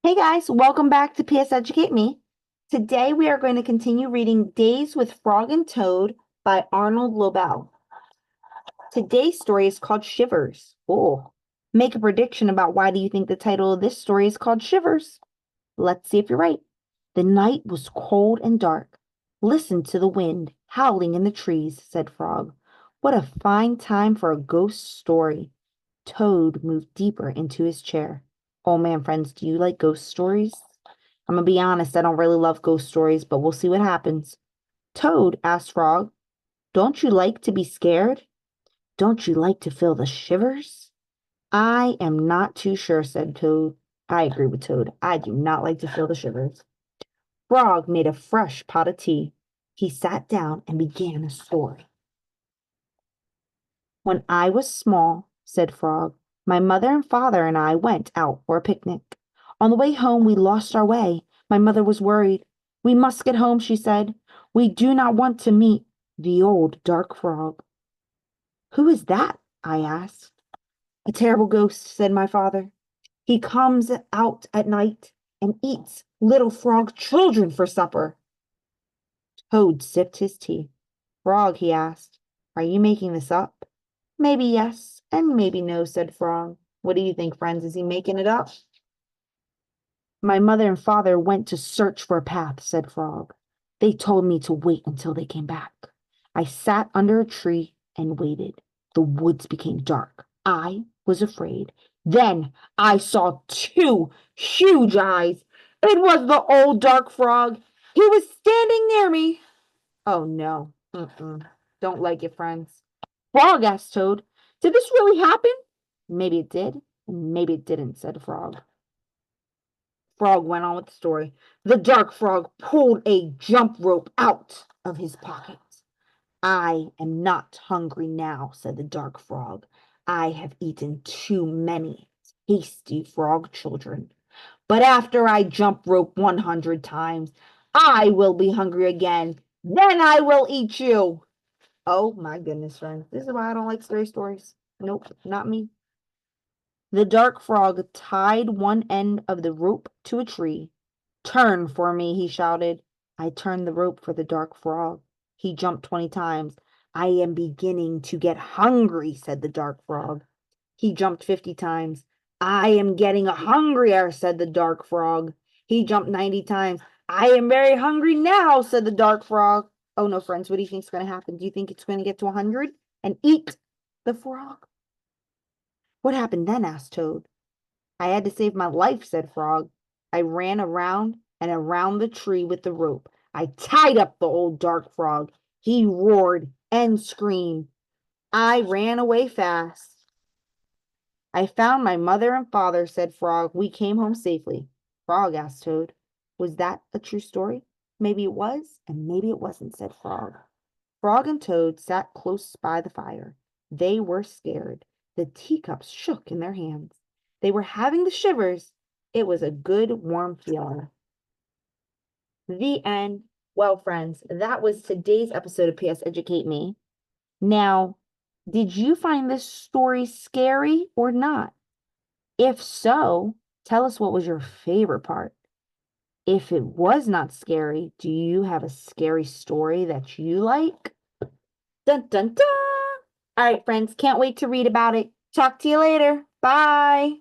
Hey guys, welcome back to PS Educate Me. Today we are going to continue reading Days with Frog and Toad by Arnold Lobel. Today's story is called Shivers. Oh, make a prediction about why do you think the title of this story is called Shivers? Let's see if you're right. The night was cold and dark. Listen to the wind howling in the trees, said Frog. What a fine time for a ghost story. Toad moved deeper into his chair. Oh man, friends, do you like ghost stories? I'm gonna be honest, I don't really love ghost stories, but we'll see what happens. Toad asked Frog, don't you like to be scared? Don't you like to feel the shivers? I am not too sure, said Toad. I agree with Toad. I do not like to feel the shivers. Frog made a fresh pot of tea. He sat down and began a story. When I was small, said Frog, my mother and father and I went out for a picnic. On the way home, we lost our way. My mother was worried. We must get home, she said. We do not want to meet the old dark frog. Who is that? I asked. A terrible ghost, said my father. He comes out at night and eats little frog children for supper. Toad sipped his tea. Frog, he asked, are you making this up? Maybe yes, and maybe no, said Frog. What do you think, friends? Is he making it up? My mother and father went to search for a path, said Frog. They told me to wait until they came back. I sat under a tree and waited. The woods became dark. I was afraid. Then I saw two huge eyes. It was the old dark frog. He was standing near me. Oh no. Don't like it, friends. Frog asked Toad, did this really happen? Maybe it did, and maybe it didn't, said Frog. Frog went on with the story. The dark frog pulled a jump rope out of his pocket. I am not hungry now, said the dark frog. I have eaten too many tasty frog children. But after I jump rope 100 times, I will be hungry again. Then I will eat you. Oh my goodness, friends. This is why I don't like scary stories. Nope, not me. The dark frog tied one end of the rope to a tree. Turn for me, he shouted. I turned the rope for the dark frog. He jumped 20 times. I am beginning to get hungry, said the dark frog. He jumped 50 times. I am getting hungrier, said the dark frog. He jumped 90 times. I am very hungry now, said the dark frog. Oh no, friends, what do you think is going to happen? Do you think it's going to get to 100 and eat the frog? What happened then? Asked Toad. I had to save my life, said Frog. I ran around and around the tree with the rope. I tied up the old dark frog. He roared and screamed. I ran away fast. I found my mother and father, said Frog. We came home safely. Frog asked Toad, was that a true story? Maybe it was, and maybe it wasn't, said Frog. Frog and Toad sat close by the fire. They were scared. The teacups shook in their hands. They were having the shivers. It was a good, warm feeling. The end. Well, friends, that was today's episode of PS Educate Me. Now, did you find this story scary or not? If so, tell us what was your favorite part. If it was not scary, do you have a scary story that you like? Dun dun dun! All right, friends, can't wait to read about it. Talk to you later. Bye.